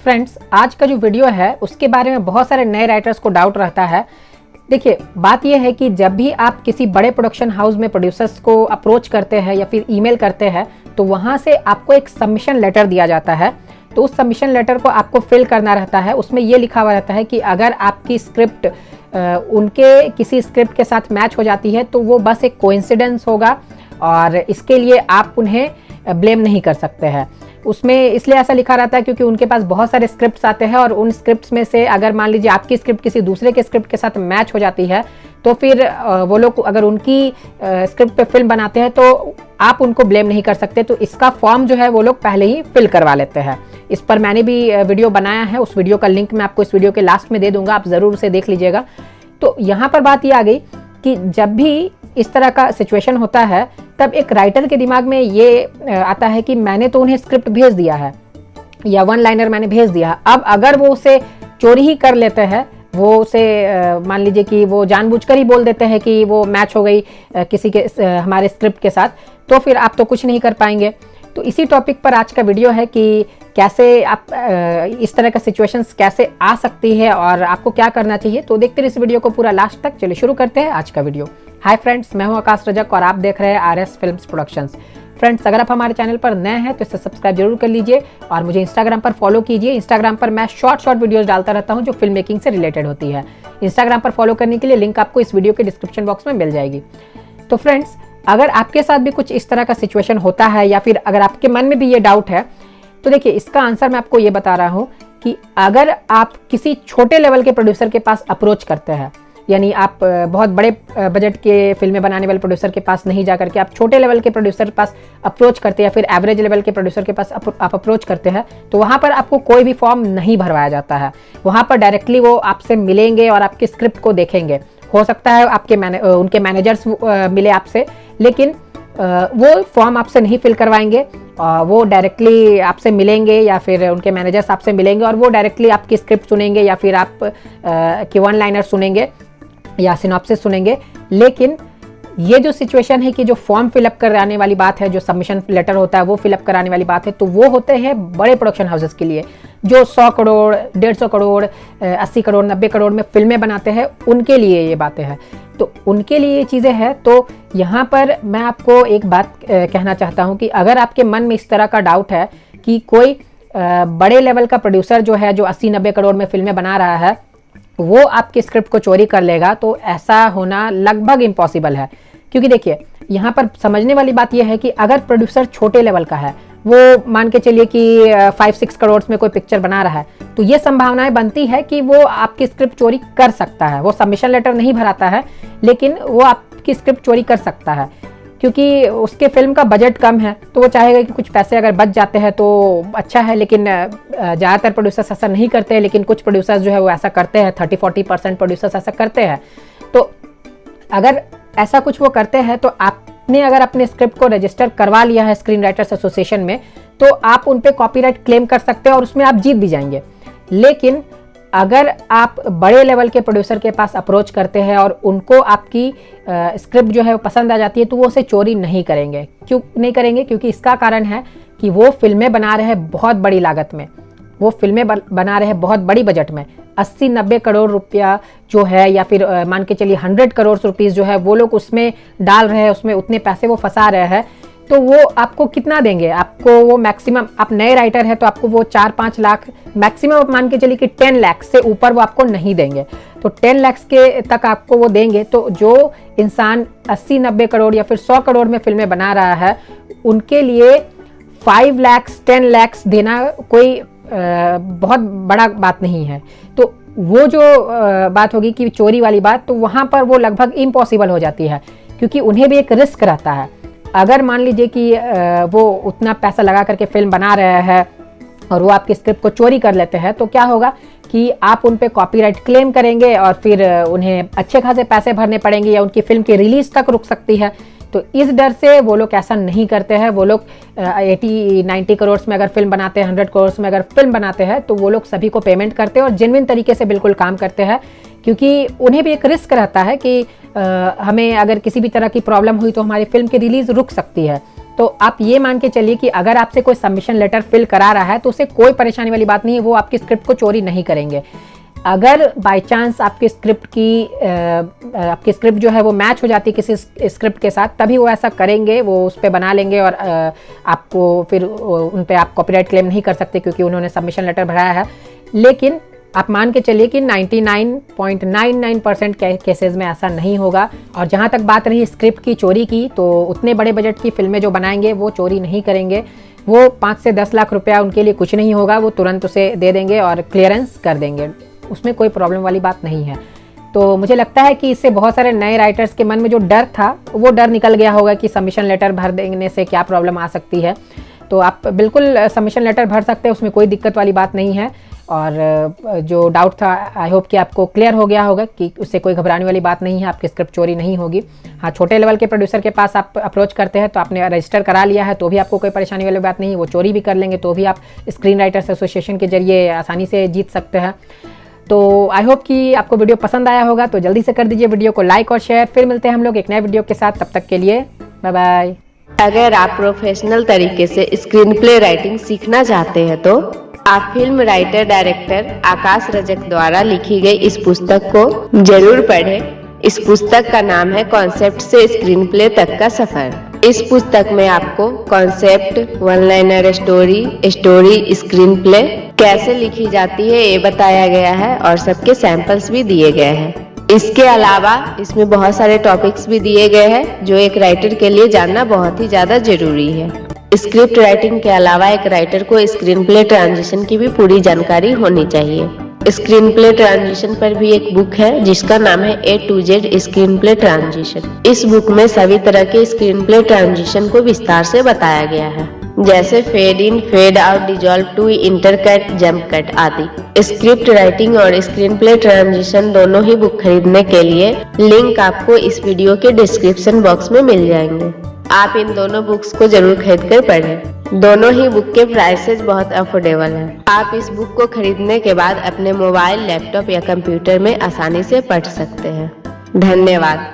Friends, आज का जो वीडियो है उसके बारे में बहुत सारे नए राइटर्स को डाउट रहता है। देखिए, बात यह है कि जब भी आप किसी बड़े प्रोडक्शन हाउस में प्रोड्यूसर्स को अप्रोच करते हैं या फिर ईमेल करते हैं तो वहाँ से आपको एक सबमिशन लेटर दिया जाता है। तो उस सबमिशन लेटर को आपको फिल करना रहता है। उसमें ये लिखा हुआ रहता है कि अगर आपकी स्क्रिप्ट उनके किसी स्क्रिप्ट के साथ मैच हो जाती है तो वो बस एक कोइंसिडेंस होगा और इसके लिए आप उन्हें ब्लेम नहीं कर सकते हैं। उसमें इसलिए ऐसा लिखा रहता है क्योंकि उनके पास बहुत सारे स्क्रिप्ट्स आते हैं और उन स्क्रिप्ट्स में से अगर मान लीजिए आपकी स्क्रिप्ट किसी दूसरे के स्क्रिप्ट के साथ मैच हो जाती है तो फिर वो लोग अगर उनकी स्क्रिप्ट पे फिल्म बनाते हैं तो आप उनको ब्लेम नहीं कर सकते। तो इसका फॉर्म जो है वो लोग पहले ही फिल करवा लेते हैं। इस पर मैंने भी वीडियो बनाया है, उस वीडियो का लिंक मैं आपको इस वीडियो के लास्ट में दे दूंगा, आप ज़रूर उसे देख लीजिएगा। तो यहाँ पर बात ये आ गई कि जब भी इस तरह का सिचुएशन होता है तब एक राइटर के दिमाग में ये आता है कि मैंने तो उन्हें स्क्रिप्ट भेज दिया है या वन लाइनर मैंने भेज दिया है, अब अगर वो उसे चोरी ही कर लेते हैं, वो उसे मान लीजिए कि वो जानबूझकर ही बोल देते हैं कि वो मैच हो गई किसी के हमारे स्क्रिप्ट के साथ, तो फिर आप तो कुछ नहीं कर पाएंगे। तो इसी टॉपिक पर आज का वीडियो है कि कैसे आप इस तरह का सिचुएशंस कैसे आ सकती है और आपको क्या करना चाहिए। तो देखते रहिए इस वीडियो को पूरा लास्ट तक। चलिए शुरू करते हैं आज का वीडियो। हाय फ्रेंड्स, मैं हूं आकाश रजक और आप देख रहे हैं आरएस फिल्म्स प्रोडक्शंस। फ्रेंड्स, अगर आप हमारे चैनल पर नए हैं तो इसे सब्सक्राइब जरूर कर लीजिए और मुझे इंस्टाग्राम पर फॉलो कीजिए। इंस्टाग्राम पर मैं शॉर्ट वीडियोस डालता रहता हूं जो फिल्म मेकिंग से रिलेटेड होती है। इंस्टाग्राम पर फॉलो करने के लिए लिंक आपको इस वीडियो के डिस्क्रिप्शन बॉक्स में मिल जाएगी। तो फ्रेंड्स, अगर आपके साथ भी कुछ इस तरह का सिचुएशन होता है या फिर अगर आपके मन में भी ये डाउट है तो देखिए, इसका आंसर मैं आपको ये बता रहा हूँ कि अगर आप किसी छोटे लेवल के प्रोड्यूसर के पास अप्रोच करते हैं, यानी आप बहुत बड़े बजट के फिल्में बनाने वाले प्रोड्यूसर के पास नहीं जा करके आप छोटे लेवल के प्रोड्यूसर के पास अप्रोच करते हैं या फिर एवरेज लेवल के प्रोड्यूसर के पास आप अप्रोच करते हैं, तो वहाँ पर आपको कोई भी फॉर्म नहीं भरवाया जाता है। वहाँ पर डायरेक्टली वो आपसे मिलेंगे और आपकी स्क्रिप्ट को देखेंगे। हो सकता है आपके उनके मैनेजर्स मिले आपसे, लेकिन वो फॉर्म आपसे नहीं फिल करवाएंगे। वो डायरेक्टली आपसे मिलेंगे या फिर उनके मैनेजर्स आपसे मिलेंगे और वो डायरेक्टली आपकी स्क्रिप्ट सुनेंगे या फिर आप की वन लाइनर सुनेंगे या सिनॉप्सिस सुनेंगे। लेकिन ये जो सिचुएशन है कि जो फॉर्म फिलअप कराने वाली बात है, जो सबमिशन लेटर होता है वो फिलअप कराने वाली बात है, तो वो होते हैं बड़े प्रोडक्शन हाउसेस के लिए जो 100 करोड़ 150 करोड़ 80 करोड़ 90 करोड़ में फिल्में बनाते हैं, उनके लिए ये बातें हैं। तो उनके लिए ये चीज़ें हैं। तो यहाँ पर मैं आपको एक बात कहना चाहता हूँ कि अगर आपके मन में इस तरह का डाउट है कि कोई बड़े लेवल का प्रोड्यूसर जो है जो 80-90 करोड़ में फिल्में बना रहा है वो आपकी स्क्रिप्ट को चोरी कर लेगा, तो ऐसा होना लगभग इम्पॉसिबल है। क्योंकि देखिए, यहाँ पर समझने वाली बात यह है कि अगर प्रोड्यूसर छोटे लेवल का है, वो मान के चलिए कि 5-6 करोड़ में कोई पिक्चर बना रहा है, तो ये संभावनाएं बनती है कि वो आपकी स्क्रिप्ट चोरी कर सकता है। वो सबमिशन लेटर नहीं भराता है लेकिन वो आपकी स्क्रिप्ट चोरी कर सकता है क्योंकि उसके फिल्म का बजट कम है, तो वो चाहेगा कि कुछ पैसे अगर बच जाते हैं तो अच्छा है। लेकिन ज़्यादातर प्रोड्यूसर्स ऐसा नहीं करते हैं, लेकिन कुछ प्रोड्यूसर्स जो है वो ऐसा करते हैं। 30-40% प्रोड्यूसर्स ऐसा करते हैं। तो अगर ऐसा कुछ वो करते हैं तो आपने अगर अपने स्क्रिप्ट को रजिस्टर करवा लिया है स्क्रीन राइटर्स एसोसिएशन में, तो आप उन पे कॉपीराइट क्लेम कर सकते हैं और उसमें आप जीत भी जाएंगे। लेकिन अगर आप बड़े लेवल के प्रोड्यूसर के पास अप्रोच करते हैं और उनको आपकी स्क्रिप्ट जो है वो पसंद आ जाती है तो वो उसे चोरी नहीं करेंगे। क्यों नहीं करेंगे? क्योंकि इसका कारण है कि वो फिल्में बना रहे हैं बहुत बड़ी लागत में, वो फिल्में बना रहे हैं बहुत बड़ी बजट में। 80-90 करोड़ रुपया जो है या फिर मान के चलिए 100 करोड़ रुपीज़ जो है वो लोग उसमें डाल रहे हैं, उसमें उतने पैसे वो फंसा रहे हैं। तो वो आपको कितना देंगे? आपको वो मैक्सिमम, आप नए राइटर हैं तो आपको वो 4-5 लाख मैक्सिमम, आप मान के चलिए कि 10 लाख से ऊपर वो आपको नहीं देंगे। तो 10 लाख के तक आपको वो देंगे। तो जो इंसान 80-90 करोड़ या फिर 100 करोड़ में फिल्में बना रहा है, उनके लिए 5 लाख 10 लाख देना कोई बहुत बड़ा बात नहीं है। तो वो जो बात होगी कि चोरी वाली बात, तो वहाँ पर वो लगभग इम्पॉसिबल हो जाती है क्योंकि उन्हें भी एक रिस्क रहता है। अगर मान लीजिए कि वो उतना पैसा लगा करके फिल्म बना रहे हैं और वो आपकी स्क्रिप्ट को चोरी कर लेते हैं, तो क्या होगा कि आप उन पे कॉपीराइट क्लेम करेंगे और फिर उन्हें अच्छे खासे पैसे भरने पड़ेंगे या उनकी फिल्म की रिलीज तक रुक सकती है। तो इस डर से वो लोग ऐसा नहीं करते हैं। वो लोग 80-90 करोड़ में अगर फिल्म बनाते हैं, 100 करोड़ में अगर फिल्म बनाते हैं, तो वो लोग सभी को पेमेंट करते हैं और जेन्युइन तरीके से बिल्कुल काम करते हैं। क्योंकि उन्हें भी एक रिस्क रहता है कि हमें अगर किसी भी तरह की प्रॉब्लम हुई तो हमारी फिल्म की रिलीज रुक सकती है। तो आप ये मान के चलिए कि अगर आपसे कोई सबमिशन लेटर फिल करा रहा है तो उसे कोई परेशानी वाली बात नहीं है, वो आपकी स्क्रिप्ट को चोरी नहीं करेंगे। अगर बाय चांस आपकी स्क्रिप्ट जो है वो मैच हो जाती है किसी स्क्रिप्ट के साथ, तभी वो ऐसा करेंगे, वो उस पर बना लेंगे और आपको फिर उन पे आप कॉपीराइट क्लेम नहीं कर सकते क्योंकि उन्होंने सबमिशन लेटर भराया है। लेकिन आप मान के चलिए कि 99.99% केसेस में ऐसा नहीं होगा। और जहाँ तक बात रही स्क्रिप्ट की चोरी की, तो उतने बड़े बजट की फिल्में जो बनाएंगे वो चोरी नहीं करेंगे। वो 5 से 10 लाख रुपया उनके लिए कुछ नहीं होगा, वो तुरंत उसे दे देंगे और क्लियरेंस कर देंगे, उसमें कोई प्रॉब्लम वाली बात नहीं है। तो मुझे लगता है कि इससे बहुत सारे नए राइटर्स के मन में जो डर था वो डर निकल गया होगा कि सबमिशन लेटर भर देने से क्या प्रॉब्लम आ सकती है। तो आप बिल्कुल सबमिशन लेटर भर सकते हैं, उसमें कोई दिक्कत वाली बात नहीं है। और जो डाउट था आई होप कि आपको क्लियर हो गया होगा कि उससे कोई घबराने वाली बात नहीं है, आपकी स्क्रिप्ट चोरी नहीं होगी। हाँ, छोटे लेवल के प्रोड्यूसर के पास आप अप्रोच करते हैं तो आपने रजिस्टर करा लिया है तो भी आपको कोई परेशानी वाली बात नहीं है, वो चोरी भी कर लेंगे तो भी आप स्क्रीन राइटर्स एसोसिएशन के जरिए आसानी से जीत सकते हैं। तो आई होप कि आपको वीडियो पसंद आया होगा, तो जल्दी से कर दीजिए वीडियो को लाइक और शेयर। फिर मिलते हैं हम लोग एक नए वीडियो के साथ, तब तक के लिए बाय बाय। अगर आप प्रोफेशनल तरीके से स्क्रीन प्ले राइटिंग सीखना चाहते हैं तो आप फिल्म राइटर डायरेक्टर आकाश रजक द्वारा लिखी गई इस पुस्तक को जरूर पढ़ें। इस पुस्तक का नाम है कॉन्सेप्ट से स्क्रीन प्ले तक का सफर। इस पुस्तक में आपको concept, one liner story, screen play कैसे लिखी जाती है ये बताया गया है और सबके सैंपल्स भी दिए गए हैं। इसके अलावा इसमें बहुत सारे टॉपिक्स भी दिए गए हैं जो एक राइटर के लिए जानना बहुत ही ज्यादा जरूरी है। स्क्रिप्ट राइटिंग के अलावा एक राइटर को स्क्रीन प्ले ट्रांजिशन की भी पूरी जानकारी होनी चाहिए। स्क्रीन प्ले ट्रांजिशन पर भी एक बुक है जिसका नाम है A to Z screen play transition. इस बुक में सभी तरह के स्क्रीन प्ले ट्रांजिशन को विस्तार से बताया गया है, जैसे fade in, fade out, dissolve to, intercut, jump cut आदि। स्क्रिप्ट राइटिंग और स्क्रीन प्ले ट्रांजिशन दोनों ही बुक खरीदने के लिए लिंक आपको इस वीडियो के डिस्क्रिप्शन बॉक्स में मिल जाएंगे। आप इन दोनों बुक्स को जरूर खरीद कर पढ़ें। दोनों ही बुक के प्राइसेस बहुत अफोर्डेबल हैं। आप इस बुक को खरीदने के बाद अपने मोबाइल, लैपटॉप या कंप्यूटर में आसानी से पढ़ सकते हैं। धन्यवाद।